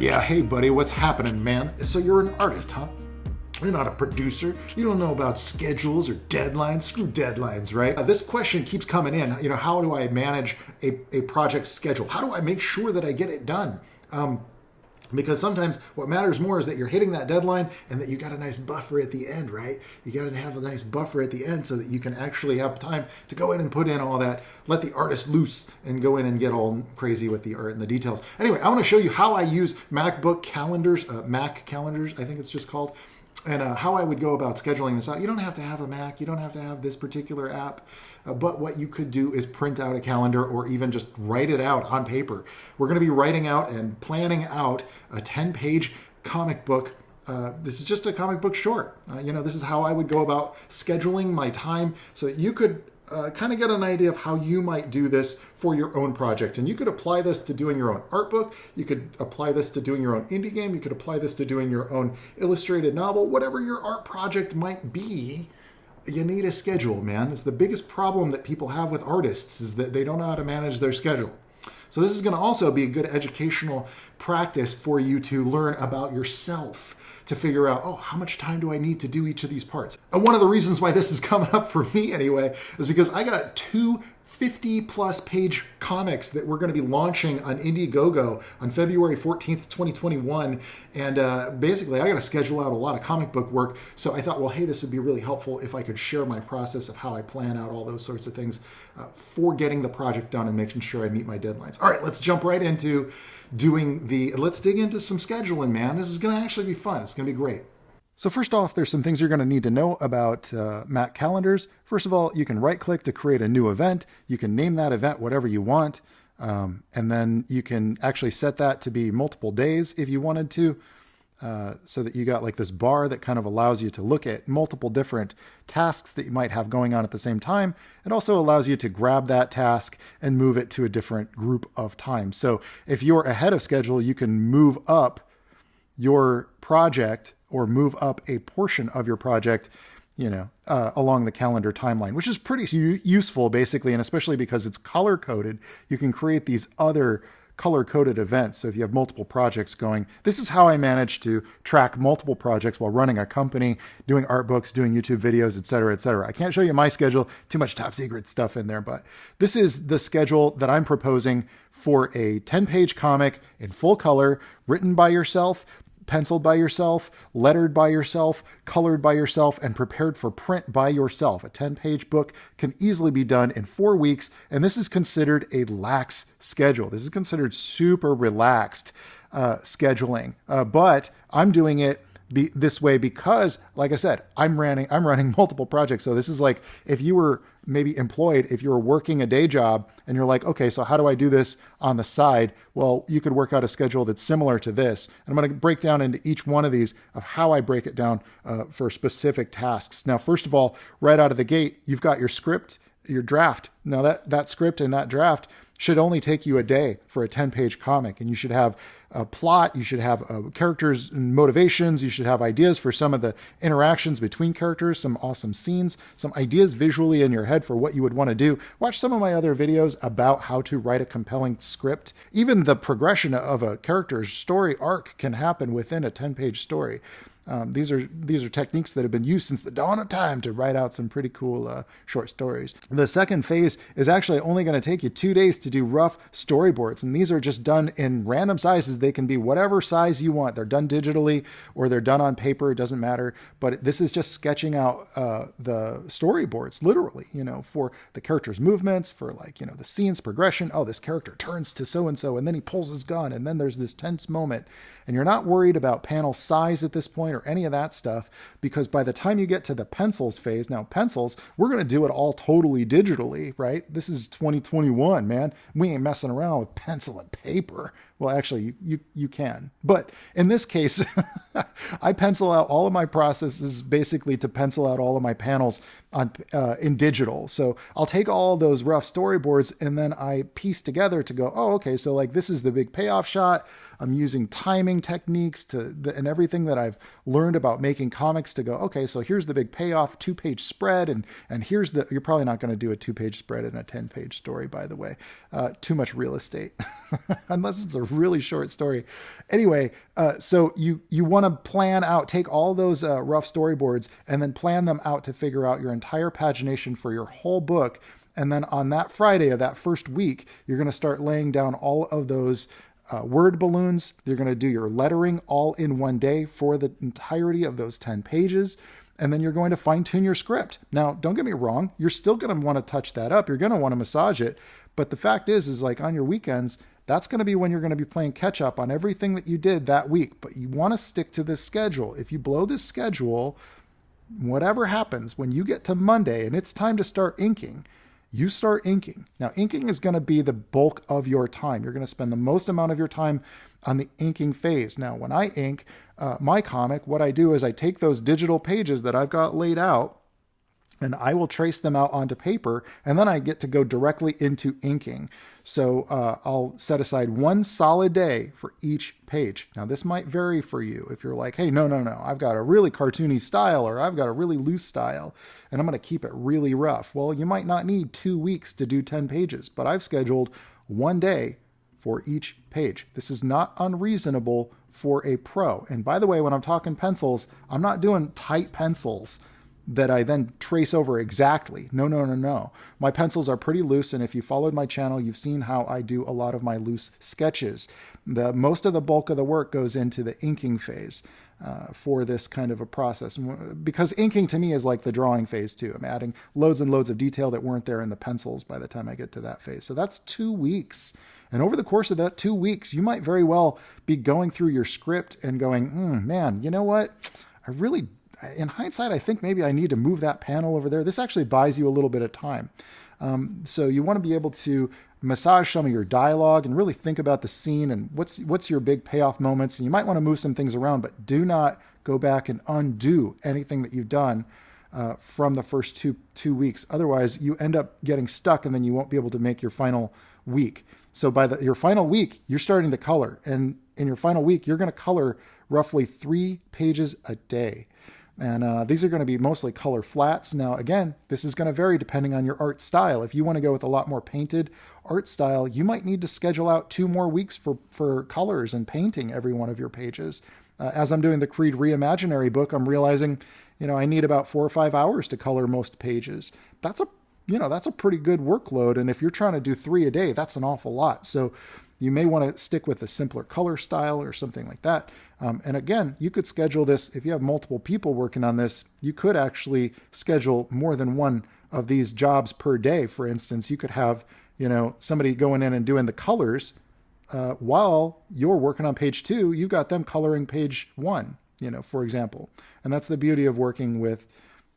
Yeah, hey buddy, what's happening, man? So you're an artist, huh? You're not a producer. You don't know about schedules or deadlines. Screw deadlines, right? This question keeps coming in. You know, how do I manage a project schedule? How do I make sure that I get it done? Because sometimes what matters more is that you're hitting that deadline and that you got a nice buffer at the end, right? You got to have a nice buffer at the end so that you can actually have time to go in and put in all that, let the artist loose and go in and get all crazy with the art and the details. Anyway, I want to show you how I use MacBook calendars, Mac calendars, I think it's just called, and how I would go about scheduling this out. You don't have to have a Mac. You don't have to have this particular app. But what you could do is print out a calendar or even just write it out on paper. We're going to be writing out and planning out a 10-page comic book. This is just a comic book short. This is how I would go about scheduling my time so that you could kind of get an idea of how you might do this for your own project. And you could apply this to doing your own art book. You could apply this to doing your own indie game. You could apply this to doing your own illustrated novel. Whatever your art project might be, you need a schedule, man. It's the biggest problem that people have with artists is that they don't know how to manage their schedule. So this is going to also be a good educational practice for you to learn about yourself, to figure out, oh, how much time do I need to do each of these parts? And one of the reasons why this is coming up for me anyway is because I got 2 50-plus page comics that we're going to be launching on Indiegogo on February 14th, 2021. And basically, I got to schedule out a lot of comic book work. So I thought, well, hey, this would be really helpful if I could share my process of how I plan out all those sorts of things for getting the project done and making sure I meet my deadlines. All right, let's jump right into let's dig into some scheduling, man. This is going to actually be fun. It's going to be great. So first off, there's some things you're going to need to know about Mac calendars. First of all, you can right-click to create a new event. You can name that event whatever you want. And then you can actually set that to be multiple days if you wanted to, so that you got like this bar that kind of allows you to look at multiple different tasks that you might have going on at the same time. It also allows you to grab that task and move it to a different group of time. So if you're ahead of schedule, you can move up your project or move up a portion of your project, along the calendar timeline, which is pretty useful basically. And especially because it's color coded, you can create these other color coded events. So if you have multiple projects going, this is how I managed to track multiple projects while running a company, doing art books, doing YouTube videos, et cetera, et cetera. I can't show you my schedule, too much top secret stuff in there, but this is the schedule that I'm proposing for a 10-page comic in full color, written by yourself, penciled by yourself, lettered by yourself, colored by yourself, and prepared for print by yourself. A 10-page book can easily be done in 4 weeks, and this is considered a lax schedule. This is considered super relaxed scheduling, but I'm doing it this way because, like I said, I'm running multiple projects. So this is like if you were maybe employed, if you were working a day job and you're like, okay, so how do I do this on the side? Well, you could work out a schedule that's similar to this. And I'm going to break down into each one of these of how I break it down for specific tasks. Now, first of all, right out of the gate, you've got your script, your draft. Now that script and that draft should only take you a day for a 10-page comic. And you should have a plot, you should have characters and motivations, you should have ideas for some of the interactions between characters, some awesome scenes, some ideas visually in your head for what you would want to do. Watch some of my other videos about how to write a compelling script. Even the progression of a character's story arc can happen within a 10-page story. These are techniques that have been used since the dawn of time to write out some pretty cool short stories. The second phase is actually only going to take you 2 days to do rough storyboards. And these are just done in random sizes. They can be whatever size you want. They're done digitally or they're done on paper. It doesn't matter. But this is just sketching out the storyboards, literally, for the character's movements, for the scene's progression. Oh, this character turns to so-and-so and then he pulls his gun and then there's this tense moment. And you're not worried about panel size at this point or any of that stuff, because by the time you get to the pencils phase, now pencils, we're going to do it all totally digitally, right? This is 2021, man. We ain't messing around with pencil and paper. Well, actually, you can. But in this case, I pencil out all of my processes basically to pencil out all of my panels in digital. So I'll take all those rough storyboards and then I piece together to go, oh, okay, so like this is the big payoff shot. I'm using timing techniques and everything that I've learned about making comics to go, okay, so here's the big payoff 2-page spread. And here's you're probably not going to do a 2-page spread in a 10-page story, by the way. Too much real estate, unless it's a really short story. Anyway, so you want to plan out, take all those rough storyboards and then plan them out to figure out your entire pagination for your whole book. And then on that Friday of that first week, you're going to start laying down all of those word balloons. You're going to do your lettering all in one day for the entirety of those 10 pages. And then you're going to fine tune your script. Now, don't get me wrong. You're still going to want to touch that up. You're going to want to massage it. But the fact is like on your weekends, that's going to be when you're going to be playing catch up on everything that you did that week. But you want to stick to this schedule. If you blow this schedule, whatever happens when you get to Monday and it's time to start inking, you start inking. Now, inking is going to be the bulk of your time. You're going to spend the most amount of your time on the inking phase. Now, when I ink my comic, what I do is I take those digital pages that I've got laid out and I will trace them out onto paper, and then I get to go directly into inking. So I'll set aside one solid day for each page. Now, this might vary for you. If you're like, hey, no, I've got a really cartoony style, or I've got a really loose style, and I'm going to keep it really rough. Well, you might not need 2 weeks to do 10 pages, but I've scheduled one day for each page. This is not unreasonable for a pro. And by the way, when I'm talking pencils, I'm not doing tight pencils that I then trace over exactly. No. My pencils are pretty loose, and if you followed my channel, you've seen how I do a lot of my loose sketches. Most of the bulk of the work goes into the inking phase for this kind of a process, because inking to me is like the drawing phase too. I'm adding loads and loads of detail that weren't there in the pencils by the time I get to that phase. So that's 2 weeks. And over the course of that 2 weeks, you might very well be going through your script and going, man, you know what? In hindsight, I think maybe I need to move that panel over there. This actually buys you a little bit of time. So you want to be able to massage some of your dialogue and really think about the scene and what's your big payoff moments. And you might want to move some things around, but do not go back and undo anything that you've done from the first two weeks. Otherwise, you end up getting stuck, and then you won't be able to make your final week. So by your final week, you're starting to color. And in your final week, you're going to color roughly 3 pages a day. And these are going to be mostly color flats. Now, again, this is going to vary depending on your art style. If you want to go with a lot more painted art style, you might need to schedule out 2 more weeks for colors and painting every one of your pages. As I'm doing the Creed Reimaginary book, I'm realizing, I need about 4 or 5 hours to color most pages. That's a pretty good workload. And if you're trying to do 3 a day, that's an awful lot. So you may want to stick with a simpler color style or something like that. And again, you could schedule this. If you have multiple people working on this, you could actually schedule more than one of these jobs per day. For instance, you could have, somebody going in and doing the colors while you're working on page 2, you've got them coloring page 1, for example. And that's the beauty of working with,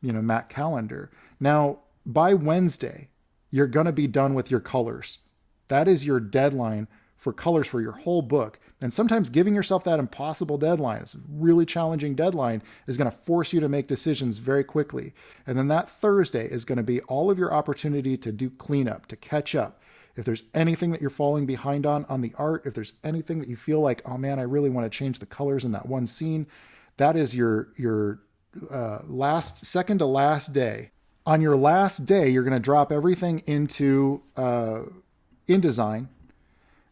Mac Calendar. Now, by Wednesday, you're going to be done with your colors. That is your deadline for colors for your whole book. And sometimes giving yourself that impossible deadline, it's a really challenging deadline, is going to force you to make decisions very quickly. And then that Thursday is going to be all of your opportunity to do cleanup, to catch up. If there's anything that you're falling behind on the art, if there's anything that you feel like, oh man, I really want to change the colors in that one scene, that is your second to last day. On your last day, you're going to drop everything into InDesign.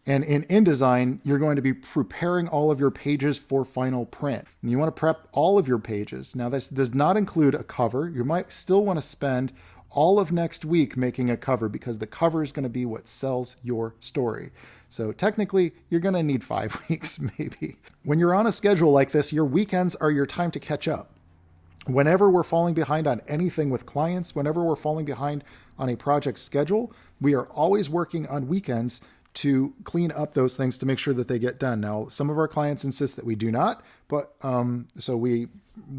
And in InDesign, you're going to be preparing all of your pages for final print. And you want to prep all of your pages. Now, this does not include a cover. You might still want to spend all of next week making a cover, because the cover is going to be what sells your story. So technically, you're going to need 5 weeks, maybe. When you're on a schedule like this, your weekends are your time to catch up. Whenever we're falling behind on anything with clients, whenever we're falling behind on a project schedule, we are always working on weekends to clean up those things to make sure that they get done. Now, some of our clients insist that we do not, but so we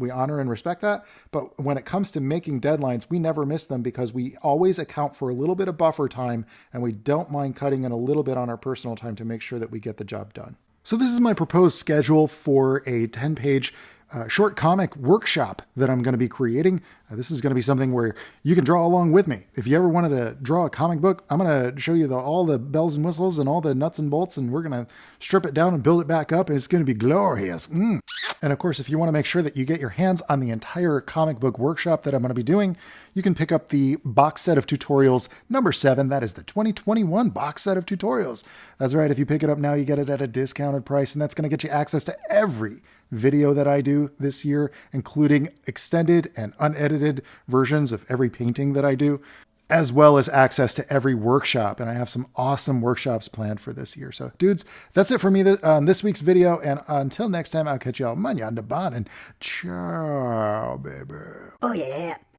honor and respect that. But when it comes to making deadlines, we never miss them, because we always account for a little bit of buffer time, and we don't mind cutting in a little bit on our personal time to make sure that we get the job done. So this is my proposed schedule for a 10-page short comic workshop that I'm going to be creating. This is going to be something where you can draw along with me. If you ever wanted to draw a comic book, I'm going to show you all the bells and whistles and all the nuts and bolts, and we're going to strip it down and build it back up, and it's going to be glorious. And of course, if you want to make sure that you get your hands on the entire comic book workshop that I'm going to be doing, you can pick up the box set of tutorials number 7. That is the 2021 box set of tutorials. That's right. If you pick it up now, you get it at a discounted price, and that's going to get you access to every video that I do this year, including extended and unedited versions of every painting that I do, as well as access to every workshop. And I have some awesome workshops planned for this year. So dudes, that's it for me on this week's video. And until next time, I'll catch y'all mañana. And ciao, baby. Oh yeah.